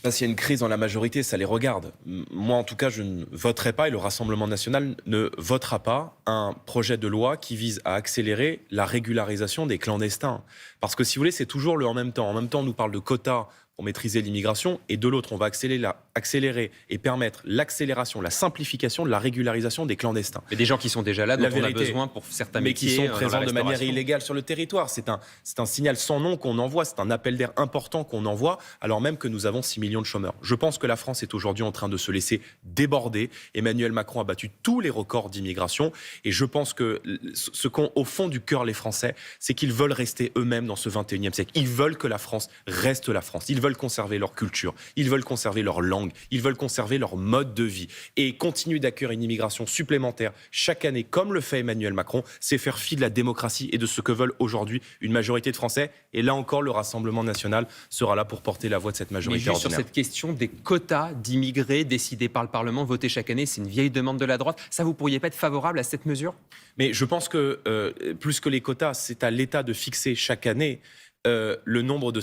Là, s'il y a une crise dans la majorité, ça les regarde. Moi, en tout cas, je ne voterai pas, et le Rassemblement national ne votera pas, un projet de loi qui vise à accélérer la régularisation des clandestins. Parce que, si vous voulez, c'est toujours le en même temps. En même temps, on nous parle de quotas pour maîtriser l'immigration, et de l'autre, on va accélérer et permettre l'accélération, la simplification de la régularisation des clandestins. Mais des gens qui sont déjà là, dont La on a vérité, besoin pour certains mais métiers, qui sont dans présents la de manière restauration. illégale sur le territoire. C'est un signal sans nom qu'on envoie, c'est un appel d'air important qu'on envoie, alors même que nous avons 6 millions de chômeurs. Je pense que la France est aujourd'hui en train de se laisser déborder. Emmanuel Macron a battu tous les records d'immigration, et je pense que ce qu'ont au fond du cœur les Français, c'est qu'ils veulent rester eux-mêmes dans ce 21e siècle. Ils veulent que la France reste la France. Ils veulent conserver leur culture, ils veulent conserver leur langue, ils veulent conserver leur mode de vie. Et continuer d'accueillir une immigration supplémentaire chaque année, comme le fait Emmanuel Macron, c'est faire fi de la démocratie et de ce que veulent aujourd'hui une majorité de Français. Et là encore, le Rassemblement national sera là pour porter la voix de cette Mais majorité juste sur ordinaire. cette question des quotas d'immigrés décidés par le Parlement, votés chaque année, c'est une vieille demande de la droite. Ça, vous pourriez pas être favorable à cette mesure ? Mais je pense que, plus que les quotas, c'est à l'État de fixer chaque année le nombre de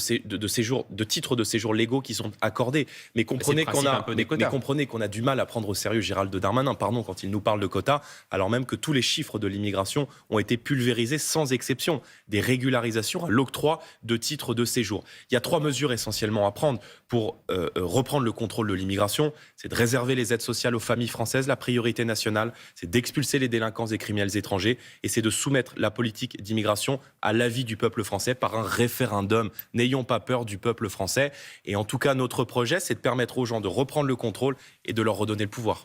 titres de séjour légaux qui sont accordés. Mais comprenez qu'on a du mal à prendre au sérieux Gérald Darmanin, quand il nous parle de quotas, alors même que tous les chiffres de l'immigration ont été pulvérisés sans exception. Des régularisations à l'octroi de titres de séjour. Il y a 3 mesures essentiellement à prendre pour reprendre le contrôle de l'immigration. C'est de réserver les aides sociales aux familles françaises, la priorité nationale. C'est d'expulser les délinquants et criminels étrangers. Et c'est de soumettre la politique d'immigration à l'avis du peuple français par un référendum. N'ayons pas peur du peuple français. Et en tout cas, notre projet, c'est de permettre aux gens de reprendre le contrôle et de leur redonner le pouvoir.